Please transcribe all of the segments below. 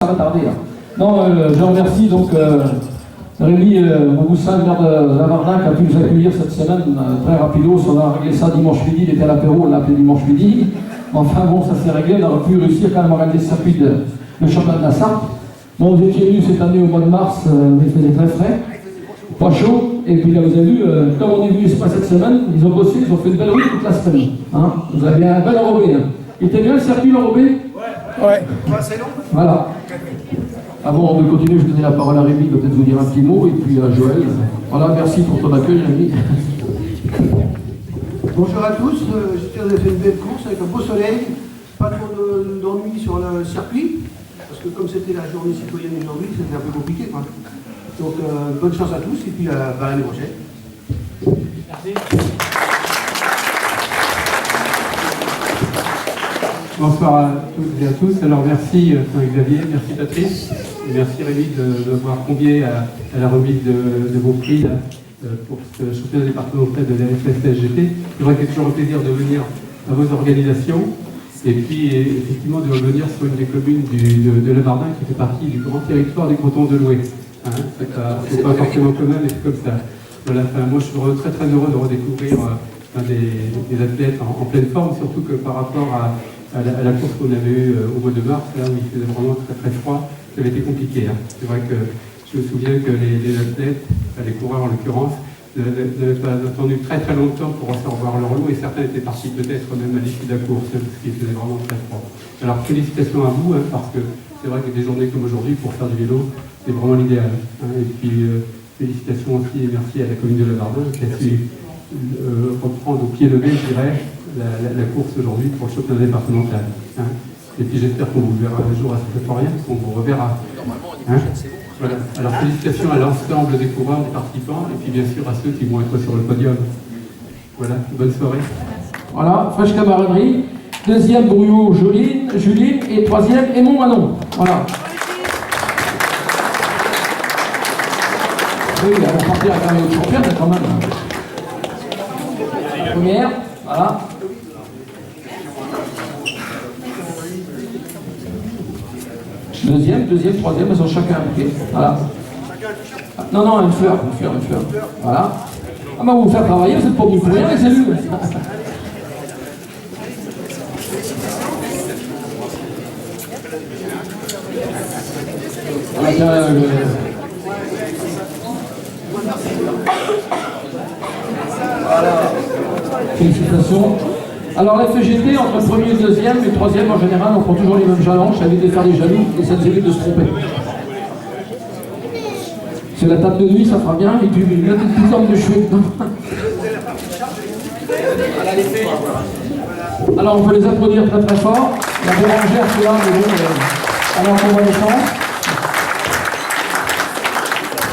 va tarder là. Non, je remercie donc Rémi Mougoussin, maire de Lavardin, qui a pu nous accueillir cette semaine très rapidos. On a réglé ça dimanche midi, il était à l'apéro, on l'a appelé dimanche midi. Enfin bon, ça s'est réglé, on aurait pu réussir quand même à organiser ce circuit de championnat de la Sarthe. Bon, vous étiez venus cette année au mois de mars, il faisait très frais, pas chaud, et puis là vous avez vu, comme on est venu pas cette semaine, ils ont bossé, ils ont fait une belle route toute la semaine. Hein, vous avez un bel enrobé. Hein. Il était bien le circuit enrobé? Ouais. C'est long. Voilà. Avant de continuer, je donne la parole à Rémi, il va peut-être vous dire un petit mot, et puis à Joël. Voilà, merci pour ton accueil, Rémi. Bonjour à tous, j'espère que vous avez fait une belle course avec un beau soleil, pas trop d'ennuis sur le circuit, parce que comme c'était la journée citoyenne aujourd'hui, c'était un peu compliqué, quoi. Donc bonne chance à tous, et puis à l'année prochaine. Merci. Bonsoir à toutes et à tous. Alors merci Xavier, merci Patrice, et merci Rémi de m'avoir convié à la remise de vos prix là, pour ce championnat départemental de la FSSGT. C'est vrai qu'il y a toujours un plaisir de venir à vos organisations et puis effectivement de revenir sur une des communes de Lavardin qui fait partie du grand territoire du canton de Loué. Hein, c'est pas forcément commun, mais c'est comme ça. Voilà, moi je suis très très heureux de redécouvrir des athlètes en pleine forme, surtout que par rapport à la course qu'on avait eue au mois de mars, là où il faisait vraiment très très froid, ça avait été compliqué. Hein. C'est vrai que je me souviens que les athlètes, les coureurs en l'occurrence, n'avaient pas attendu très très longtemps pour recevoir leur lot et certains étaient partis peut-être même à l'issue de la course, parce qu'il faisait vraiment très froid. Alors félicitations à vous, hein, parce que c'est vrai que des journées comme aujourd'hui, pour faire du vélo, c'est vraiment l'idéal. Hein. Et puis félicitations aussi et merci à la commune de Lavardin qui a su reprendre au pied levé, je dirais, la course aujourd'hui pour le championnat départemental. Hein. Et puis j'espère qu'on vous verra un jour à Saint-Florien, qu'on vous reverra. Hein. Voilà. Alors félicitations à l'ensemble des coureurs, des participants, et puis bien sûr à ceux qui vont être sur le podium. Voilà, bonne soirée. Voilà, fraîche camaraderie. Deuxième, Brouillot, Juline, et troisième, Aimon Manon. Voilà. Oui, on va partir avec un autre champion, quand même. Première, voilà. Deuxième, troisième, elles ont chacun un bouquet. Voilà. Non, une fleur. Voilà. Ah bah vous vous faire travailler, vous êtes pas venu pour rien, les élus. Voilà. Félicitations. Alors la FGT, entre le premier et le deuxième, et le troisième en général, on prend toujours les mêmes jalons, ça évite de faire des jaloux et ça nous évite de se tromper. C'est la table de nuit, ça fera bien, et puis une petite forme de chouette. Alors on peut les applaudir très très fort. La boulangère qui est là, mais bon, elle est en convalescence.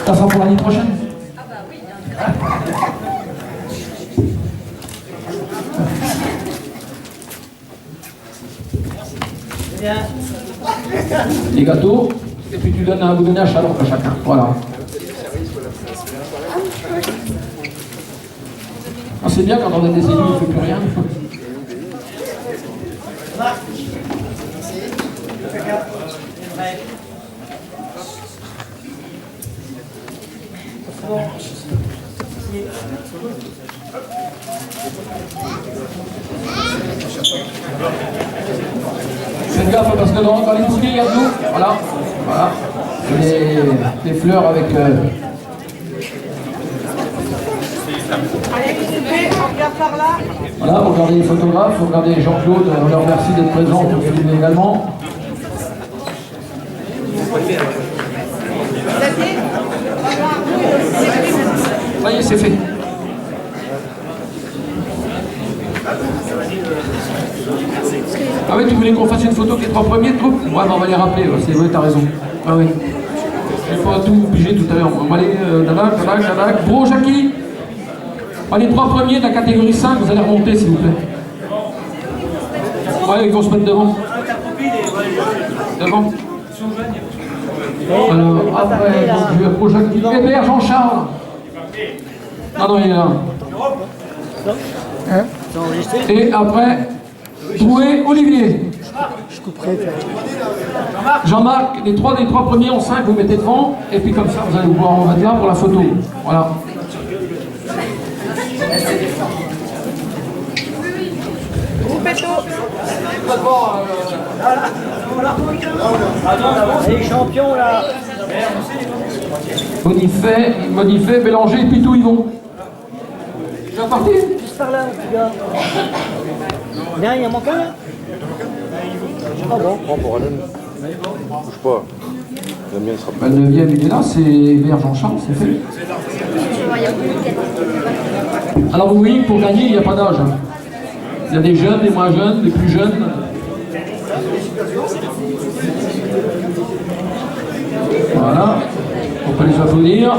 Ça sera pour l'année prochaine. Ah bah oui, bien. Les gâteaux, et puis tu donnes un bout de à chaleur à chacun. Voilà. Ah, c'est bien quand on a des élus, il ne fait plus rien. Faites gaffe parce que dans les bouquets, il y a de l'eau. Voilà. Des fleurs avec... Voilà, regardez les photographes, regardez Jean-Claude, on leur remercie d'être présents pour filmer également. Ça y est, c'est fait. Ah oui, tu voulais qu'on fasse une photo avec les trois premiers de groupe? Ouais, on va les rappeler, c'est vrai, t'as raison. Ah oui. Il faut tout piger tout à l'heure. On va aller, Tabac. Bro, Jackie. Les trois premiers de la catégorie 5, vous allez remonter s'il vous plaît. Ouais, ils vont se mettre devant. Devant. Alors, après, je vais approcher Jackie. Hébert, Jean-Charles. Non, il est là. Et après, Doué, Olivier. Je couperai. Jean-Marc, les trois premiers en 5, vous mettez devant, et puis comme ça, vous allez vous voir, on va être là pour la photo. Voilà. Les champions là. Bonifay, Bélanger et Pitou, ils vont. Tu vas partir? Juste par là, petit gars. Là, il y en manque un là. Ah bon. Prends pour Alain. Bouge pas. La mienne sera pas. Le 9e, il est là, c'est Vert Jean-Charles, c'est fait. Alors vous voyez, pour gagner, il n'y a pas d'âge. Il y a des jeunes, des moins jeunes, des plus jeunes. Voilà, on peut les applaudir.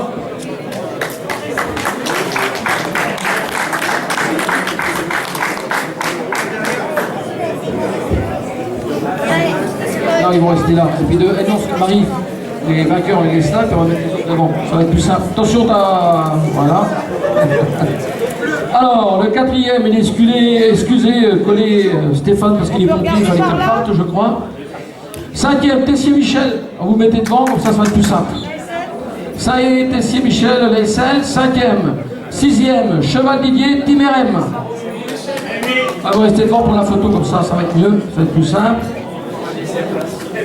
Non, ils vont rester là. Et puis non, Marie, les vainqueurs et les snacks, on va mettre les autres devant. Ça va être plus simple. Attention, voilà. Alors, le 4e, il est excusez, collé Stéphane parce qu'il est pompier, il fallait qu'il parte, je crois. 5e, Tessier-Michel, vous mettez devant, comme ça va être plus simple. Ça y est, Tessier-Michel, l'ASL. 5e, 6e, Cheval-Didier, Timerem. Ah, vous restez devant pour la photo, comme ça va être mieux, ça va être plus simple.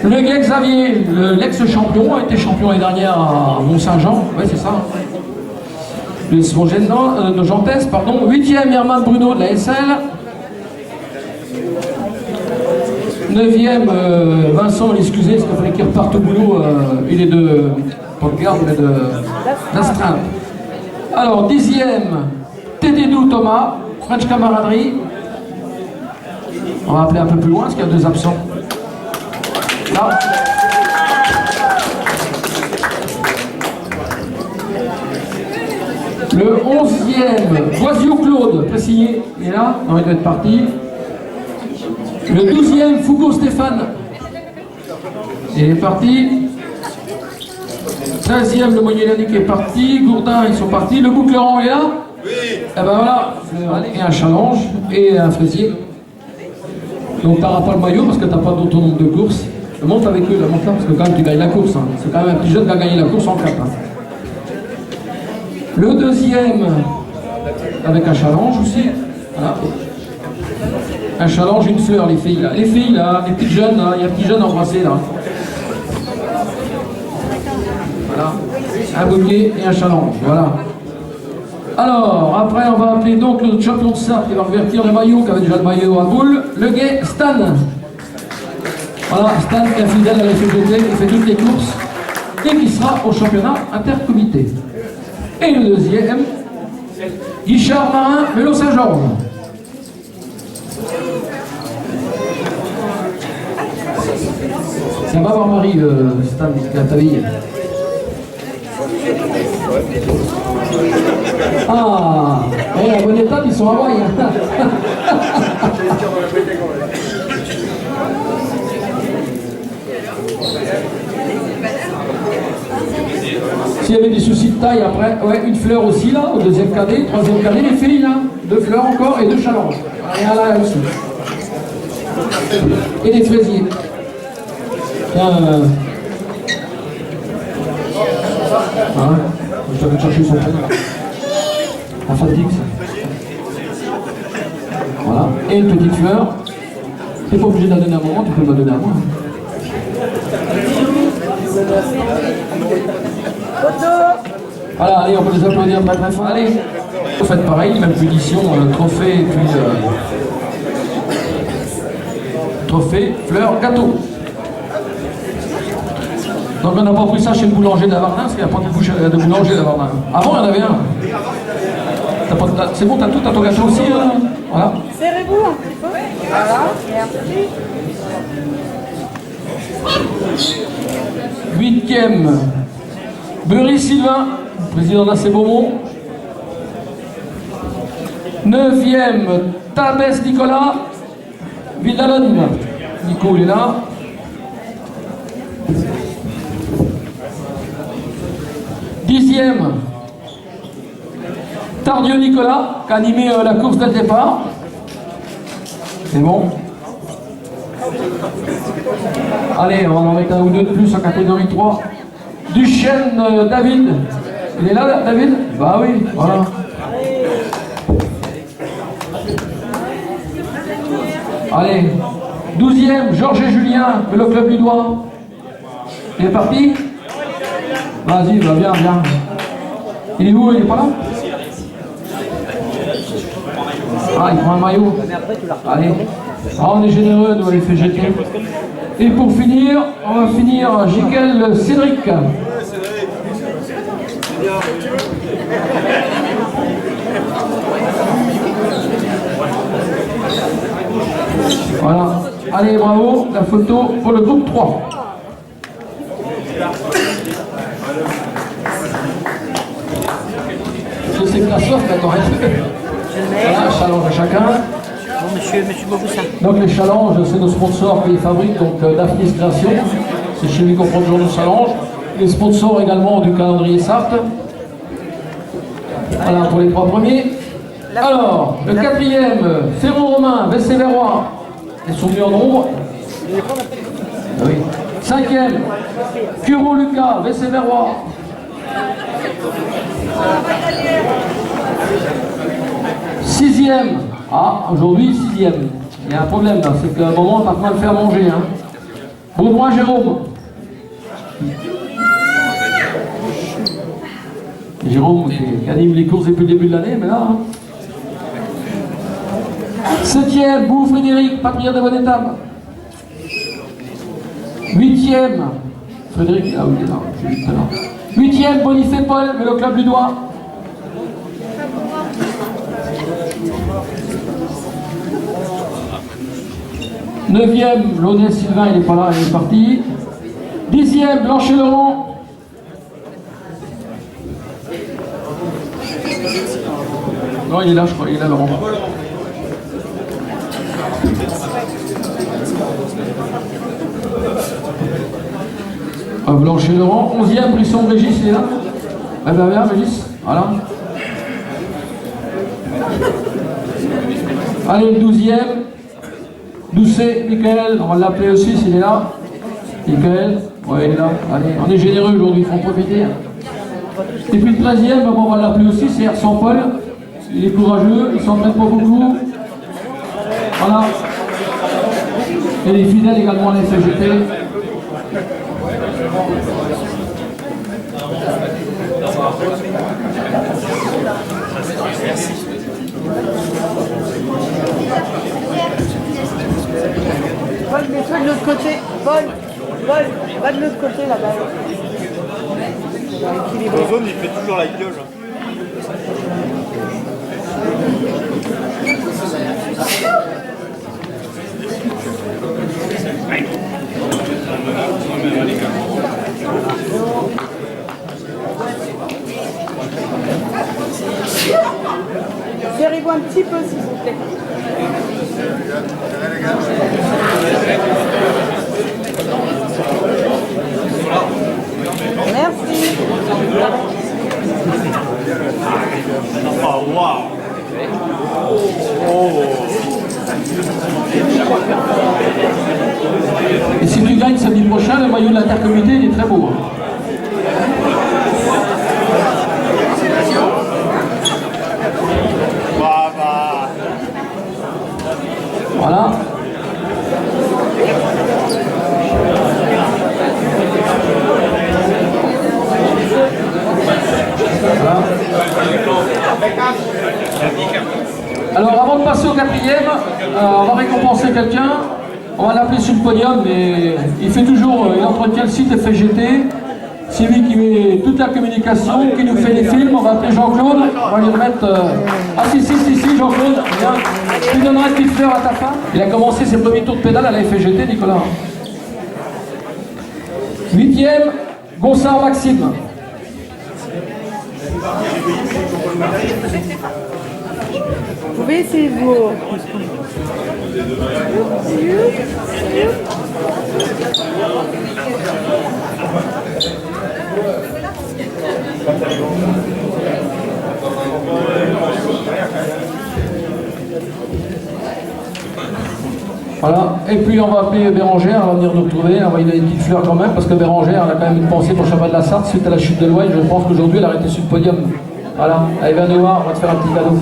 Le gars Xavier, l'ex-champion, a été champion l'année dernière à Mont-Saint-Jean, ouais c'est ça. Le de Gentès, pardon. 8e, Herman Bruno de la SL. 9e, Vincent, excusez, parce qu'il fallait qu'il reparte au boulot, il est pas de garde, mais d'astreinte. Alors, 10e, Tédédou Thomas, French Camaraderie. On va appeler un peu plus loin, parce qu'il y a 2 absents. Là. Le 11e, Boisio Claude, présigné, il est là, non, il doit être parti. Le 12e, Foucault Stéphane, il est parti. 13e, le Moyen-Lani qui est parti. Gourdin, ils sont partis. Le Boucleran est là. Oui. Et ben voilà, et un challenge et un fraisier. Donc tu n'auras pas le maillot parce que tu n'as pas d'autre nombre de courses. Monte avec eux, monte là, parce que quand même tu gagnes la course. Hein. C'est quand même un petit jeune qui a gagné la course en 4. Hein. Le 2e, avec un challenge aussi. Voilà. Un challenge, une fleur, les filles là. Les filles là, les petites jeunes là, il y a un petit jeune embrassé là. Voilà. Un bouquet et un challenge, voilà. Alors, après on va appeler donc le champion de Sarthe qui va revertir le maillot, qui avait déjà le maillot à boule, le gay Stan. Voilà, Stan qui est fidèle à la FGT, qui fait toutes les courses et qui sera au championnat intercomité. Et le 2e, Guichard Marin, Vélo Saint-Georges. Ça va voir Marie, Stan, qui a ta vie. Ah, en bon état, ils sont à Hawaï. S'il y avait des soucis de taille après, ouais, une fleur aussi là, au 2e cadet, 3e cadet, les filles là, 2 fleurs encore et 2 challenges. Et là aussi. Et des fraisiers. Tiens, voilà. Je vais chercher son prénom. La fatigue, ça. Voilà. Et une petite fleur. Tu n'es pas obligé de la donner à un moment, tu peux me la donner à moi. Voilà, allez, on peut les applaudir très très fort. Allez, vous faites pareil, même punition, trophée, et puis trophée, fleur, gâteau. Donc on n'a pas pris ça chez le boulanger d'Avardin, parce qu'il n'y a pas de boulanger d'Avardin. Avant, il y en avait un. C'est bon, t'as tout, t'as ton gâteau aussi, voilà. Serrez-vous un petit peu. Voilà, merci. 8e, Bury Sylvain, président d'AC Beaumont. 9e, Tabès Nicolas, Ville-d'Alonne. Nico, il est là. 10e, Tardieu Nicolas, qui a animé la course dès le départ. C'est bon. Allez, on va en mettre un ou deux de plus en catégorie 3. Duchesne David. Il est là, David? Bah oui, voilà. Allez, 12e, Georges et Julien, le club du doigt. Il est parti? Vas-y, va bien, viens. Il est où? Il est pas là? Ah, il prend un maillot. Allez. Ah, on est généreux, nous, les FGT. Et pour finir, on va finir Jiquel Cédric. Voilà. Allez, bravo, la photo pour le groupe 3. C'est que la sauce, d'accord. Voilà, challenge à chacun. Bon, monsieur Boboussin. Donc les challenges, c'est nos sponsors qui les fabriquent, donc Daphnis Création, c'est chez lui qu'on prend toujours nos challenges. Les sponsors également du calendrier Sarthe. Voilà pour les 3 premiers. Alors, le 4e, Ferron Romain, Vessé Verrois. Ils sont venus en nombre. Ah oui. 5e, Curo Lucas, Vessé Verrois. 6e, ah, aujourd'hui 6e. Il y a un problème là, c'est qu'à un moment, on va pas le faire manger. Hein. Baudouin Jérôme. Jérôme qui anime les courses depuis le début de l'année, mais là. Hein. 7e, Bou Frédéric, Patriot de bonne étape. 8e, Frédéric, ah oui, il est là, j'ai vu tout à l'heure. 8e, Bonifay Paul, le club du doigt. 9e, Launay Sylvain, il n'est pas là, il est parti. 10e, Blanchet Laurent. Non, il est là, je crois, il est là, Laurent. Blanchet Laurent. 11e, Brisson Régis, il est là. Eh bien, bien, Régis, voilà. Allez, le 12e. Doucet, Michael, on va l'appeler aussi s'il est là. Michael, ouais, il est là. Allez, on est généreux aujourd'hui, il faut en profiter. Et puis le 13e, on va l'appeler aussi, c'est Ersan Paul. Il est courageux, il s'entraîne pas beaucoup. Voilà. Et il est fidèle également à la FGT. Merci. Paul, mets-toi de l'autre côté. Paul, va de l'autre côté là-bas. Ozone, il fait toujours la gueule. Serrez-vous un petit peu s'il vous plaît. Merci. Oh, waouh. Et si tu gagnes samedi prochain, le maillot de l'intercommunauté, il est très beau. Hein. Voilà. Voilà. Alors avant de passer au 4e, on va récompenser quelqu'un. On va l'appeler sur le podium, mais il fait toujours, il entretient le site FGT. C'est lui qui met toute la communication, qui nous fait les films. On va appeler Jean-Claude. On va lui remettre. Ah si, Jean-Claude, viens. Tu donneras une petite fleur à ta femme. Il a commencé ses premiers tours de pédale à la FGT, Nicolas. 8e, Gonsard Maxime. Vous pouvez essayer de vous... Voilà, et puis on va appeler Bérangère, elle va venir nous retrouver, on va lui donner une petite fleur quand même, parce que Bérangère, elle a quand même une pensée pour Chaval de la Sarthe suite à la chute de Loïc. Je pense qu'aujourd'hui elle a arrêté sur le podium. Voilà, allez, viens nous voir, on va te faire un petit cadeau.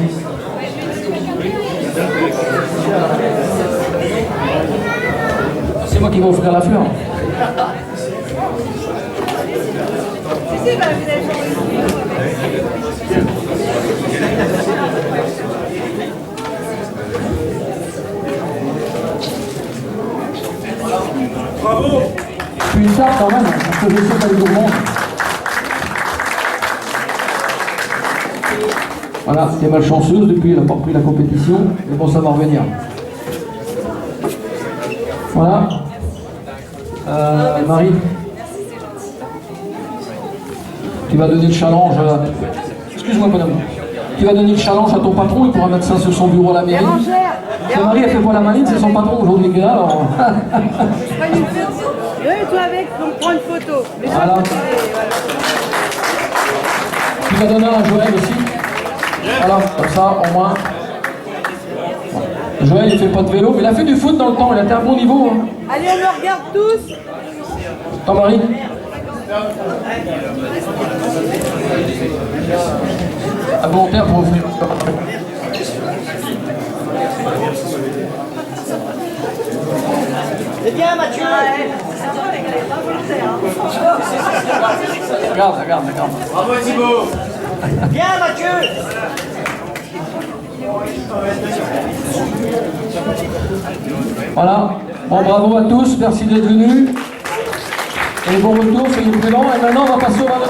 C'est moi qui vais offrir la fleur. Bravo. Puis une tarte quand même, parce que je sais qu'elle est gourmande. Voilà, c'était malchanceuse depuis, elle n'a pas repris la compétition, mais bon, ça va revenir. Voilà. Marie, tu vas donner le challenge. Excuse-moi, madame. Tu vas donner le challenge à ton patron, il pourra mettre ça sur son bureau à la mairie. C'est Marie, elle fait pas la maline, c'est son patron aujourd'hui qui est là. Alors... Oui, toi avec, on prend une photo. Mais voilà. Tu vas donner à Joël aussi. Voilà, comme ça, au moins. Joël, il fait pas de vélo, mais il a fait du foot dans le temps, il a été à un bon niveau. Hein. Allez, on le regarde tous. Attends, Marie. À volontaire pour offrir. C'est bien, Mathieu. Regarde. Bravo Thibaut. Bien, Mathieu. Voilà. Bon, bravo à tous, merci d'être venus. Et bon retour, soyez prudents. Et maintenant, on va passer au ballon.